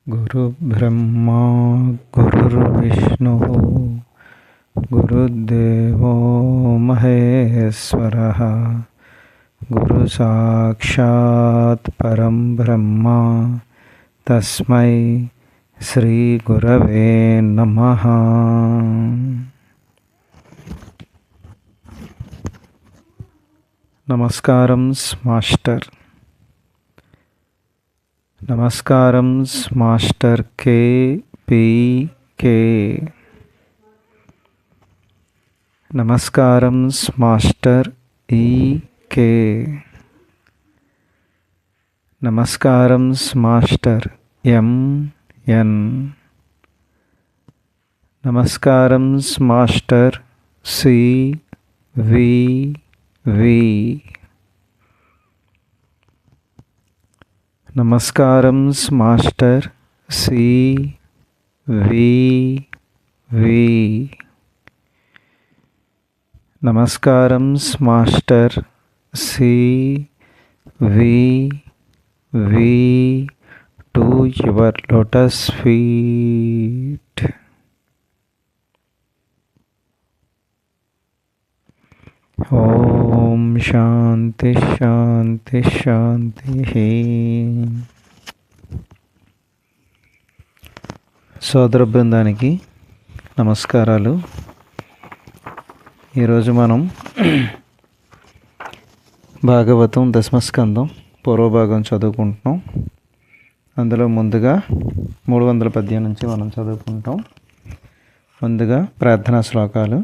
गुरुर्ब्रह्मा गुरुर्विष्णुः गुरुर्देवो महेश्वरः गुरुसाक्षात् परं ब्रह्म तस्मै श्रीगुरवे नमः। నమస్కారం మాస్టర్. నమస్కారం మాస్టర్ KPK. నమస్కారం మాస్టర్ EK. నమస్కారం మాస్టర్ MN. నమస్కారం మాస్టర్ CV. నమస్కారం మాస్టర్ CV. నమస్కారం master CV to your lotus feet. ఓం శాంతి శాంతి శాంతి. సోదర బృందానికి నమస్కారాలు. ఈరోజు మనం భాగవతం దశమస్కందం పూర్వభాగం చదువుకుంటున్నాం. అందులో ముందుగా 300 పద్యం నుంచి మనం చదువుకుంటాం. ముందుగా ప్రార్థనా శ్లోకాలు.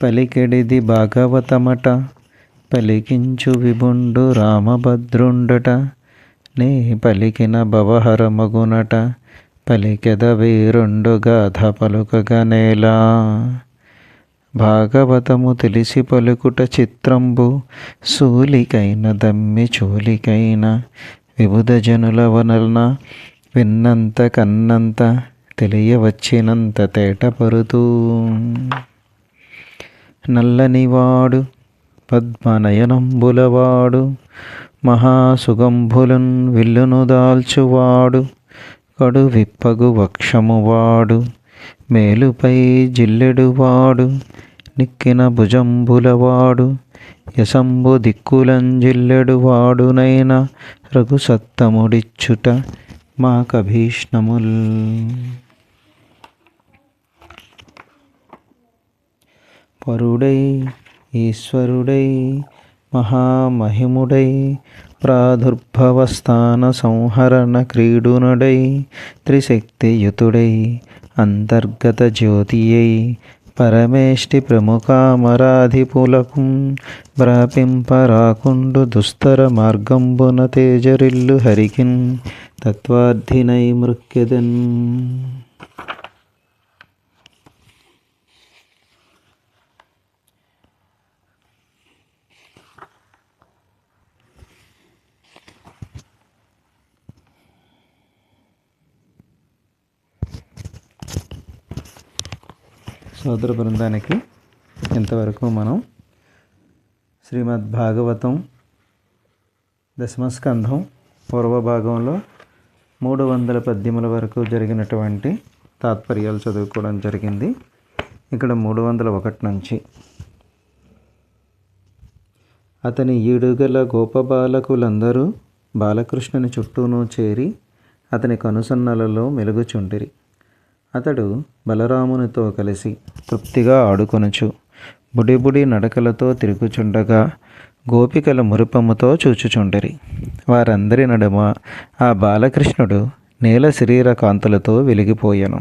పలికెడిది భాగవతమట, పలికించు విభుండు రామభద్రుండట, నే పలికిన భవహరమగునట, పలికెద వేరొండు గాథ పలుకగనేలా. భాగవతము తెలిసి పలుకుట చిత్రంబు, సూలికైన దమ్మి చూలికైన విబుధ జనుల వనల్న విన్నంత కన్నంత తెలియవచ్చినంత తేటపరుతూ. నల్లనివాడు పద్మనయనంబులవాడు, మహాసుగంభులున్ విల్లును దాల్చువాడు, కడు విప్పగు వక్షమువాడు, మేలుపై జిల్లెడువాడు, నిక్కిన భుజంబులవాడు, యశంబు దిక్కులంజిల్లెడువాడునైన రఘుసత్తముడిచ్చుట మాకభీష్ణముల్. పరుడై ఈశ్వరుడై మహామహిముడై ప్రాదుర్భవస్థాన సంహరణ క్రీడునుడై త్రిశక్తియుతుడై అంతర్గత జ్యోతియై పరమేష్టి ప్రముఖామరాధిపులకు వ్రాపింపరాకుండు దుస్తర మార్గంబున తేజరిల్లు హరికిన్ తత్వార్థినై మృక్కెదన్. సోదర బృందానికి ఇంతవరకు మనం శ్రీమద్ భాగవతం దశమస్కంధం పూర్వభాగంలో 300 పద్యముల వరకు జరిగినటువంటి తాత్పర్యాలు చదువుకోవడం జరిగింది. ఇక్కడ 301 నుంచి అతని ఈడుగల గోపబాలకులందరూ బాలకృష్ణుని చుట్టూను చేరి అతని కనుసన్నలలో మెలుగుచుండిరి. అతడు బలరామునితో కలిసి తృప్తిగా ఆడుకొనుచు బుడిబుడి నడకలతో తిరుగుచుండగా గోపికల మురిపముతో చూచుచుండిరి. వారందరి నడుమ ఆ బాలకృష్ణుడు నీల శరీర కాంతులతో వెలిగిపోయెను.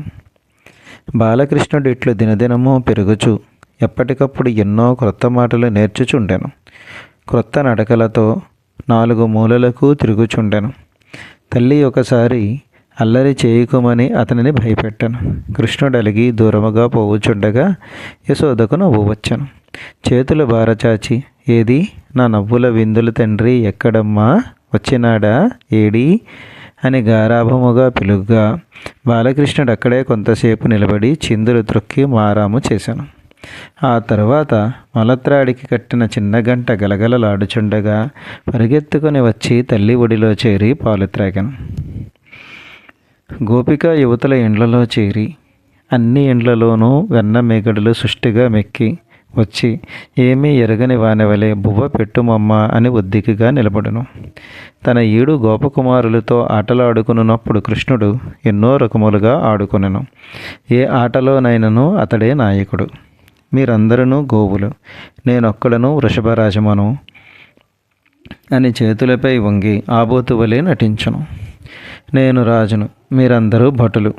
బాలకృష్ణుడు ఇట్లు దినదినము పెరుగుచు ఎప్పటికప్పుడు ఎన్నో క్రొత్త మాటలు నేర్చుచుండెను. క్రొత్త నడకలతో 4 మూలలకు తిరుగుచుండెను. తల్లి ఒకసారి అల్లరి చేయకుమని అతనిని భయపెట్టాను. కృష్ణుడు అలిగి దూరముగా పోవుచుండగా యశోదకు నవ్వు వచ్చాను. చేతులు బారచాచి, ఏది నా నవ్వుల విందుల తండ్రి ఎక్కడమ్మా, వచ్చినాడా, ఏడి అని గారాభముగా పిలుగ్గా బాలకృష్ణుడు అక్కడే కొంతసేపు నిలబడి చిందులు త్రొక్కి మారాము చేశాను. ఆ తరువాత మలత్రాడికి కట్టిన చిన్న గంట గలగలలాడుచుండగా పరిగెత్తుకుని వచ్చి తల్లి ఒడిలో చేరి పాలు త్రాగాను. గోపిక యువతల ఇండ్లలో చేరి అన్ని ఇండ్లలోనూ వెన్న మేగడలు సుష్టిగా మెక్కి వచ్చి ఏమీ ఎరగని వానెవలే బువ్వ పెట్టుమమ్మ అని ఒద్దికగా నిలబడును. తన 7 గోపకుమారులతో ఆటలాడుకున్నప్పుడు కృష్ణుడు ఎన్నో రకములుగా ఆడుకొనెను. ఏ ఆటలోనైనను అతడే నాయకుడు. మీరందరూ గోవులు, నేనొక్కడను వృషభరాజమను అని చేతులపై వంగి ఆబోతువలే నటించును. నేను రాజును, మీరందరూ భటులు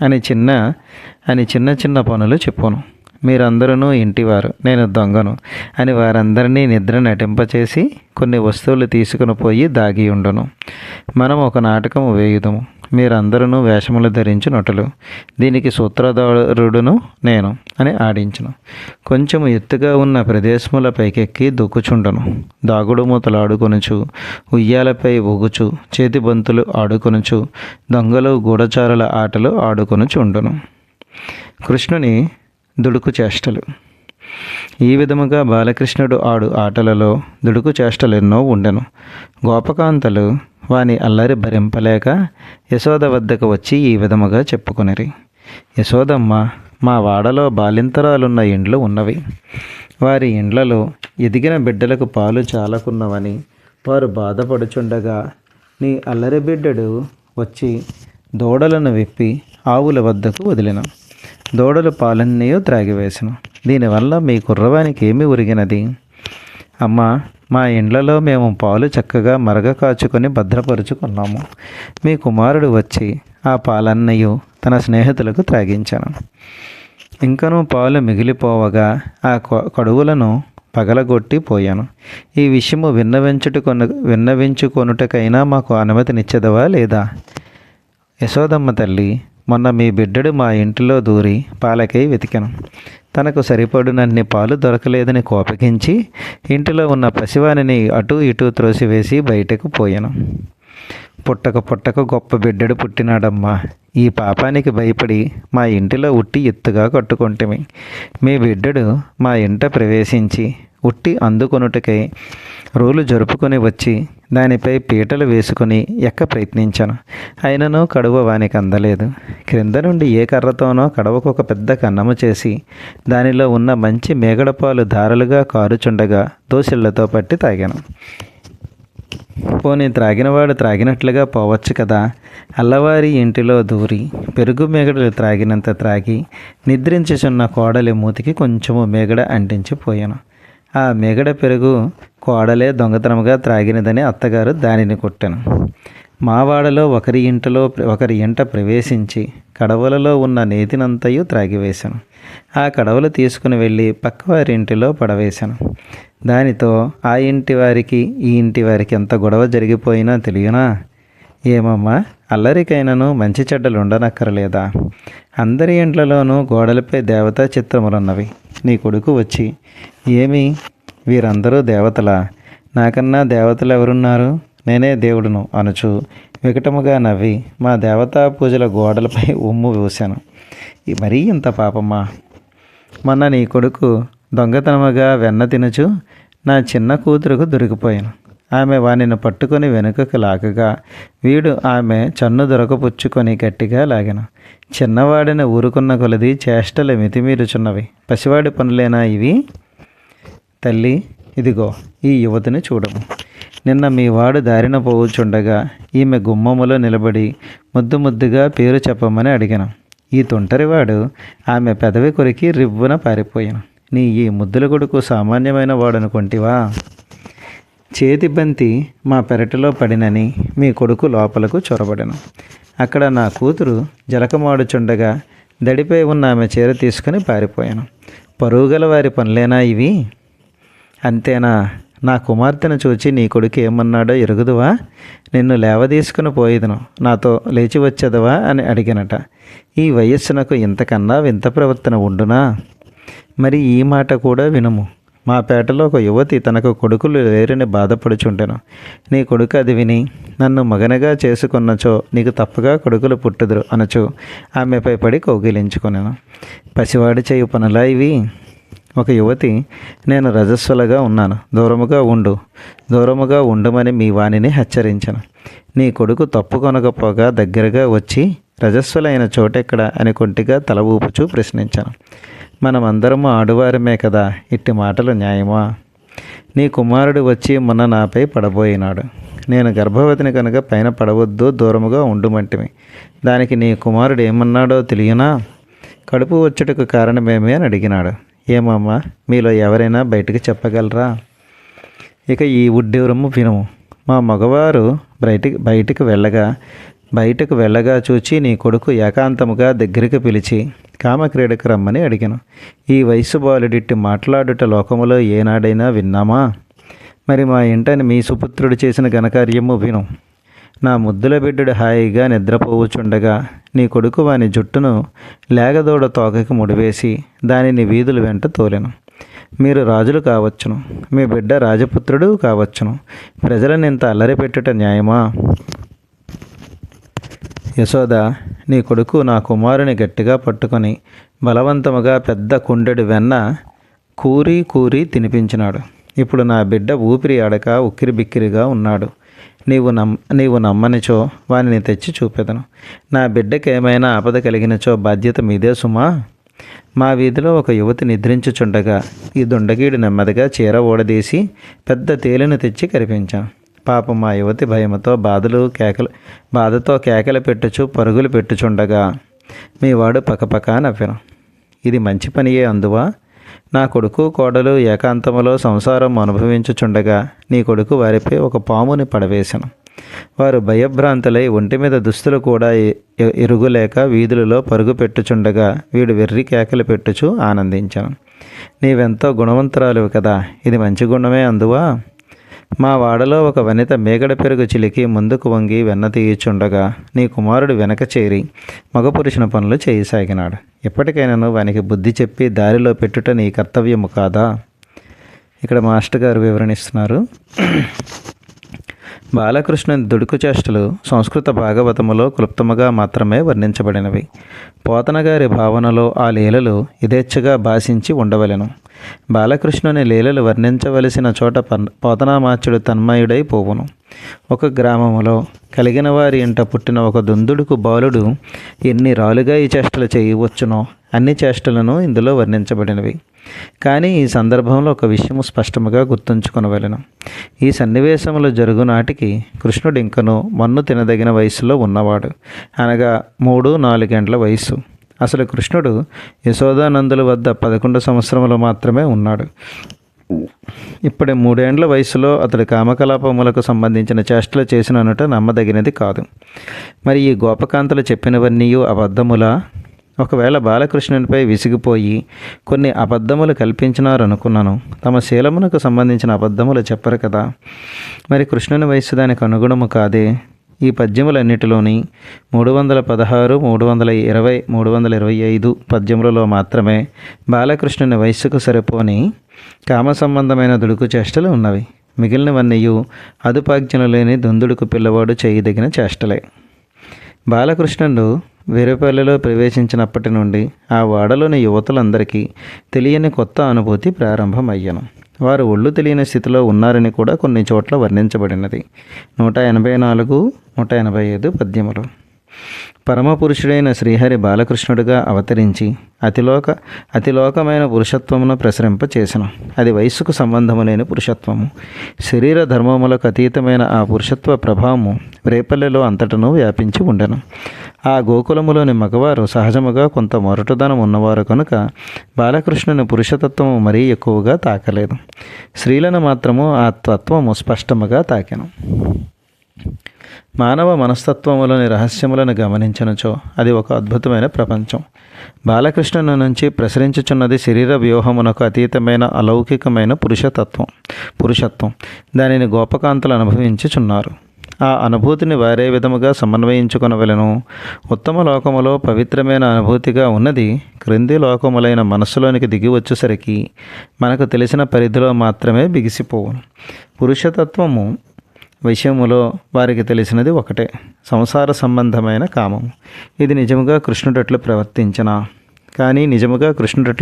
అని చిన్న చిన్న పనులు చెప్పును. మీరందరూ ఇంటివారు, నేను దొంగను అని వారందరినీ నిద్ర నటింపచేసి కొన్ని వస్తువులు తీసుకుని పోయి దాగి ఉండును. మనం ఒక నాటకము వేయుదము. మీరందరూ వేషములు ధరించి నటులు, దీనికి సూత్రధారుడును నేను అని ఆడించును. కొంచెం ఎత్తుగా ఉన్న ప్రదేశముల పైకెక్కి దూకుచుండును. దాగుడు మూతలాడుకొనుచు, ఉయ్యాలపై ఊగుచు, చేతి బంతులు ఆడుకొనుచు, దొంగలు గూఢచారుల ఆటలు ఆడుకొనుచుండును. కృష్ణుని దుడుకు చేష్టలు. ఈ విధముగా బాలకృష్ణుడు ఆడు ఆటలలో దుడుకు చేష్టలు ఎన్నో ఉండెను. గోపకాంతలు వాని అల్లరి భరింపలేక యశోద వద్దకు వచ్చి ఈ విధముగా చెప్పుకొనిరి. యశోదమ్మ, మా వాడలో బాలింతరాలున్న ఇండ్లు ఉన్నవి. వారి ఇండ్లలో ఎదిగిన బిడ్డలకు పాలు చాలకున్నవని వారు బాధపడుచుండగా నీ అల్లరి బిడ్డడు వచ్చి దూడలను విప్పి ఆవుల వద్దకు వదిలిన. దూడలు పాలన్నయో త్రాగివేసను. దీనివల్ల మీ కుర్రవానికి ఏమి ఉరిగినది? అమ్మ, మా ఇండ్లలో మేము పాలు చక్కగా మరగ కాచుకొని భద్రపరుచుకున్నాము. మీ కుమారుడు వచ్చి ఆ పాలన్నయు తన స్నేహితులకు త్రాగించాను. ఇంకనూ పాలు మిగిలిపోవగా ఆ కడువులను పగలగొట్టి పోయాను. ఈ విషయము విన్నవించుకొనుటకైనా మాకు అనుమతినిచ్చదవా లేదా? యశోదమ్మ తల్లి, మొన్న మీ బిడ్డడు మా ఇంటిలో దూరి పాలకై వెతికాను. తనకు సరిపడినన్ని పాలు దొరకలేదని కోపగించి ఇంటిలో ఉన్న పసివానిని అటూ ఇటూ త్రోసివేసి బయటకు పోయాను. పుట్టక గొప్ప బిడ్డడు పుట్టినాడమ్మా. ఈ పాపానికి భయపడి మా ఇంటిలో ఉట్టి ఎత్తుగా కట్టుకుంటేమి. మీ బిడ్డడు మా ఇంట ప్రవేశించి ఉట్టి అందుకొనుటకై రోలు జరుపుకొని వచ్చి దానిపై పీటలు వేసుకొని ఎక్క ప్రయత్నించాను. అయినను కడువ వానికి అందలేదు. క్రింద నుండి ఏ కర్రతోనో కడవకు ఒక పెద్ద కన్నము చేసి దానిలో ఉన్న మంచి మేగడపాలు ధారలుగా కారుచుండగా దోసిళ్లతో పట్టి తాగాను. పోనీ త్రాగినవాడు త్రాగినట్లుగా పోవచ్చు కదా. అల్లవారి ఇంటిలో దూరి పెరుగు మేగడలు త్రాగినంత త్రాగి నిద్రించుచున్న కోడలి మూతికి కొంచెము మేగడ అంటించిపోయాను. ఆ మేగడ పెరుగు కోడలే దొంగతనముగా త్రాగినదని అత్తగారు దానిని కొట్టాను. మా వాడలో ఒకరి ఇంట ప్రవేశించి కడవలలో ఉన్న నేతినంతయు త్రాగివేశాను. ఆ కడవలు తీసుకుని వెళ్ళి పక్కవారి ఇంటిలో పడవేశాను. దానితో ఆ ఇంటి వారికి ఈ ఇంటి వారికి ఎంత గొడవ జరిగిపోయినా తెలియనా? ఏమమ్మా, అల్లరికైనను మంచి చెడ్డలు ఉండనక్కరలేదా? అందరి ఇంట్లలోనూ గోడలపై దేవతా చిత్రములున్నవి. నీ కొడుకు వచ్చి, ఏమి వీరందరూ దేవతలా? నాకన్నా దేవతలు ఎవరున్నారు? నేనే దేవుడును అనుచు వికటముగా నవ్వి మా దేవతా పూజల గోడలపై ఉమ్ము వేశాను. మరీ ఇంత పాపమ్మా. మొన్న నీ కొడుకు దొంగతనముగా వెన్న తినుచు నా చిన్న కూతురుకు దొరికిపోయాను. ఆమె వానిని పట్టుకొని వెనుకకు లాగగా వీడు ఆమె చన్ను దొరకపుచ్చుకొని గట్టిగా లాగాను. చిన్నవాడిని ఊరుకున్న కొలది చేష్టలు మితిమీరుచున్నవి. పసివాడి పనులేనా ఇవి? తల్లి, ఇదిగో ఈ యువతిని చూడము. నిన్న మీ వాడు దారిన పోవుచుండగా ఈమె గుమ్మములో నిలబడి ముద్దుగా పేరు చెప్పమని అడిగాను. ఈ తొంటరివాడు ఆమె పెదవి కొరికి రివ్వున పారిపోయాను. నీ ఈ ముద్దుల కొడుకు సామాన్యమైన వాడనుకుంటివా? చేతి బంతి మా పెరటిలో పడినని మీ కొడుకు లోపలకు చొరబడెను. అక్కడ నా కూతురు జలకమాడుచుండగా దడిపై ఉన్న ఆమె చీర తీసుకుని పారిపోయాను. పరుగుగల వారి పనులేనా ఇవి? అంతేనా? నా కుమార్తెను చూచి నీ కొడుకు ఏమన్నాడో ఎరుగుదువా? నిన్ను లేవదీసుకుని పోయేదను, నాతో లేచి వచ్చేదవా అని అడిగినట. ఈ వయస్సునకు ఇంతకన్నా వింత ప్రవర్తన ఉండునా? మరి ఈ మాట కూడా వినుము. మా పేటలో ఒక యువతి తనకు కొడుకులు లేరని బాధపడుచుండెను. నీ కొడుకు అది విని, నన్ను మగనగా చేసుకున్నచో నీకు తప్పగా కొడుకులు పుట్టుదురు అనచు ఆమెపై పడి కౌగిలించుకొనెను. పసివాడి చేయు పనులా ఇవి? ఒక యువతి, నేను రజస్వలగా ఉన్నాను, దూరముగా ఉండమని మీ వాణిని హెచ్చరించను. నీ కొడుకు తప్పు కొనకపోగా దగ్గరగా వచ్చి రజస్వలైన చోటెక్కడ అని కొంటిగా తల ఊపుచూ ప్రశ్నించాను. మనమందరము ఆడువారమే కదా, ఇట్టి మాటలు న్యాయమా? నీ కుమారుడు వచ్చి మొన్న నాపై పడబోయినాడు. నేను గర్భవతిని కనుక పైన పడవద్దు, దూరముగా ఉండుమంటిమి. దానికి నీ కుమారుడు ఏమన్నాడో తెలియనా? కడుపు వచ్చుటకు కారణమేమి అని అడిగినాడు. ఏమమ్మా, మీలో ఎవరైనా బయటికి చెప్పగలరా? ఇక ఈ ఉడ్డూరము వినుము. మా మగవారు బయటకు వెళ్ళగా చూచి నీ కొడుకు ఏకాంతముగా దగ్గరికి పిలిచి కామక్రీడకు రమ్మని అడిగాను. ఈ వయసు బాలుడిట్టి మాట్లాడుట లోకములో ఏనాడైనా విన్నామా? మరి మా ఇంటని మీ సుపుత్రుడు చేసిన ఘనకార్యము విను. నా ముద్దుల బిడ్డడు హాయిగా నిద్రపోవుచుండగా నీ కొడుకు వాని జుట్టును లేగదోడ తోకకి ముడివేసి దానిని వీధుల వెంట తోలెను. మీరు రాజులు కావచ్చును, మీ బిడ్డ రాజపుత్రుడు కావచ్చును. ప్రజలను ఇంత అల్లరి పెట్టుట న్యాయమా? యశోద, నీ కొడుకు నా కుమారుని గట్టిగా పట్టుకొని బలవంతముగా పెద్ద కుండెడు వెన్న కూరి తినిపించినాడు. ఇప్పుడు నా బిడ్డ ఊపిరి ఆడక ఉక్కిరిబిక్కిరిగా ఉన్నాడు. నీవు నమ్మనిచో వానిని తెచ్చి చూపెదను. నా బిడ్డకి ఏమైనా ఆపద కలిగినచో బాధ్యత మీదే సుమా. మా వీధిలో ఒక యువతి నిద్రించుచుండగా ఈ దుండగీడు నెమ్మదిగా చీర ఓడదీసి పెద్ద తేలిని తెచ్చి కరిపించాను. పాపం మా యువతి భయముతో బాధతో కేకలు పెట్టుచు పరుగులు పెట్టుచుండగా మీ వాడు పకపక నవ్వెను. ఇది మంచి పనియే అందువా? నా కొడుకు కోడలు ఏకాంతములో సంసారం అనుభవించుచుండగా నీ కొడుకు వారిపై ఒక పాముని పడవేశను. వారు భయభ్రాంతులై ఒంటి మీద దుస్తులు కూడా ఎరుగులేక వీధులలో పరుగు పెట్టుచుండగా వీడు వెర్రి కేకలు పెట్టుచు ఆనందించాను. నీవెంతో గుణవంతురాలివి కదా, ఇది మంచి గుణమే అందువా? మా వాడలో ఒక వనిత మేగడ పెరుగు చిలికి ముందుకు వంగి వెన్న తీయుచుండగా నీ కుమారుడు వెనక చేరి మగపురుషుని పనులు చేయసాగినాడు. ఎప్పటికైనాను వానికి బుద్ధి చెప్పి దారిలో పెట్టుట నీ కర్తవ్యము కాదా? ఇక్కడ మాస్టర్ గారు వివరణిస్తున్నారు. బాలకృష్ణుని దుడుకు చేష్టలు సంస్కృత భాగవతములో క్లుప్తముగా మాత్రమే వర్ణించబడినవి. పోతనగారి భావనలో ఆ లీలలు యథేచ్ఛగా భాషించి ఉండవలెను. బాలకృష్ణుని లీలలు వర్ణించవలసిన చోట పోతనామాచ్యుడు తన్మయుడై పోవును. ఒక గ్రామములో కలిగిన వారి ఇంట పుట్టిన ఒక దుందుడుకు బాలుడు ఎన్ని రాలుగా ఈ చేష్టలు చేయవచ్చునో అన్ని చేష్టలను ఇందులో వర్ణించబడినవి. కానీ ఈ సందర్భంలో ఒక విషయము స్పష్టముగా గుర్తుంచుకొనవలెను. ఈ సన్నివేశములు జరుగు నాటికి కృష్ణుడు ఇంకను మన్ను తినదగిన వయసులో ఉన్నవాడు, అనగా 3-4 గంటల వయస్సు. అసలు కృష్ణుడు యశోదానందుల వద్ద 11 సంవత్సరములు మాత్రమే ఉన్నాడు. ఇప్పుడే 3 ఏండ్ల వయసులో అతడు కామకలాపములకు సంబంధించిన చేష్టలు చేసిననుట నమ్మదగినది కాదు. మరి ఈ గోపకాంతలు చెప్పినవన్నీ అబద్ధములా? ఒకవేళ బాలకృష్ణునిపై విసిగిపోయి కొన్ని అబద్ధములు కల్పించినారనుకున్నాను. తమ శీలమునకు సంబంధించిన అబద్ధములు చెప్పరు కదా. మరి కృష్ణుని వయస్సు దానికి అనుగుణము కాదే. ఈ పద్యములన్నిటిలోని 316, 320, 325 పద్యములలో మాత్రమే బాలకృష్ణుని వయస్సుకు సరిపోని కామ సంబంధమైన దుడుకు చేష్టలు ఉన్నవి. మిగిలినవన్నీ అదుపాజ్ఞలు లేని దుందుడుకు పిల్లవాడు చేయదగిన చేష్టలే. బాలకృష్ణుడు వీరపల్లిలో ప్రవేశించినప్పటి నుండి ఆ వాడలోని యువతులందరికీ తెలియని కొత్త అనుభూతి ప్రారంభమయ్యను. వారు ఒళ్ళు తెలియని స్థితిలో ఉన్నారని కూడా కొన్ని చోట్ల వర్ణించబడినది. 184, 185 పద్యములు. పరమపురుషుడైన శ్రీహరి బాలకృష్ణుడిగా అవతరించి అతిలోకమైన పురుషత్వమును ప్రసరింపచేసెను. అది వయస్సుకు సంబంధము లేని పురుషత్వము. శరీర ధర్మములకు అతీతమైన ఆ పురుషత్వ ప్రభావము రేపల్లెలో అంతటను వ్యాపించి ఉండెను. ఆ గోకులములోని మగవారు సహజముగా కొంత మొరటుదనం ఉన్నవారు కనుక బాలకృష్ణుని పురుషతత్వము మరీ ఎక్కువగా తాకలేదు. స్త్రీలను మాత్రము ఆ తత్వము స్పష్టముగా తాకెను. మానవ మనస్తత్వములోని రహస్యములను గమనించనుచో అది ఒక అద్భుతమైన ప్రపంచం. బాలకృష్ణుని నుంచి ప్రసరించుచున్నది శరీర వ్యూహమునకు అతీతమైన అలౌకికమైన పురుషత్వం. దానిని గోపకాంతులు అనుభవించుచున్నారు. ఆ అనుభూతిని వారే విధముగా సమన్వయించుకొనవలెను. ఉత్తమ లోకములో పవిత్రమైన అనుభూతిగా ఉన్నది క్రింది లోకములైన మనస్సులోనికి దిగి వచ్చేసరికి మనకు తెలిసిన పరిధిలో మాత్రమే బిగిసిపోవును. పురుషతత్వము విషయములో వారికి తెలిసినది ఒకటే, సంసార సంబంధమైన కామము. ఇది నిజముగా కృష్ణుడట్లు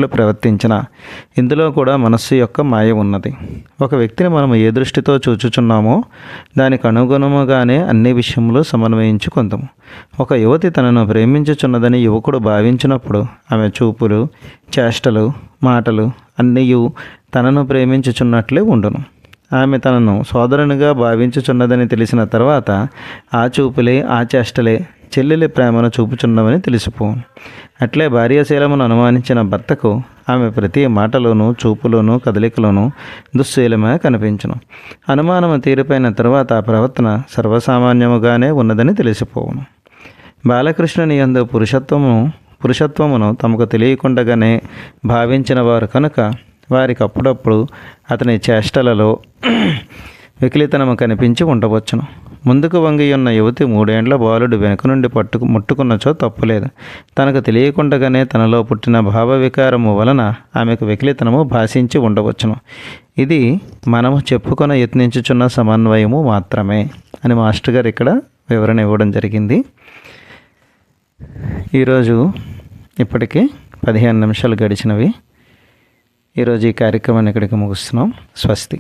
ప్రవర్తించిన ఇందులో కూడా మనస్సు యొక్క మాయ ఉన్నది. ఒక వ్యక్తిని మనం ఏ దృష్టితో చూచుచున్నామో దానికి అనుగుణముగానే అన్ని విషయములు సమన్వయించుకుందాము. ఒక యువతి తనను ప్రేమించుచున్నదని యువకుడు భావించినప్పుడు ఆమె చూపులు, చేష్టలు, మాటలు అన్నీ తనను ప్రేమించుచున్నట్లే ఉండును. ఆమె తనను సోదరునిగా భావించుచున్నదని తెలిసిన తర్వాత ఆ చూపులే, ఆ చేష్టలే చెల్లెలి ప్రేమను చూపుచున్నవని తెలిసిపోను. అట్లే భార్యాశీలమును అనుమానించిన భర్తకు ఆమె ప్రతి మాటలోనూ, చూపులోనూ, కదలికలోనూ దుశ్శీలమే కనిపించును. అనుమానము తీరిపోయిన తరువాత ఆ ప్రవర్తన సర్వసామాన్యముగానే ఉన్నదని తెలిసిపోవును. బాలకృష్ణుని యందు పురుషత్వమును తమకు తెలియకుండగానే భావించిన వారు కనుక వారికి అప్పుడప్పుడు అతని చేష్టలలో వికలితనము కనిపించి ఉండవచ్చును. ముందుకు వంగి ఉన్న యువతి 3 ఏండ్ల బాలుడు వెనుక నుండి ముట్టుకున్నచో తప్పులేదు. తనకు తెలియకుండగానే తనలో పుట్టిన భావ వికారము వలన ఆమెకు వికలితనము భాషించి ఉండవచ్చును. ఇది మనము చెప్పుకొని యత్నించుచున్న సమన్వయము మాత్రమే అని మాస్టర్ గారు ఇక్కడ వివరణ ఇవ్వడం జరిగింది. ఈరోజు ఇప్పటికీ 15 నిమిషాలు గడిచినవి. ఈరోజు ఈ కార్యక్రమాన్ని ఇక్కడికి ముగిస్తున్నాం. స్వస్తి.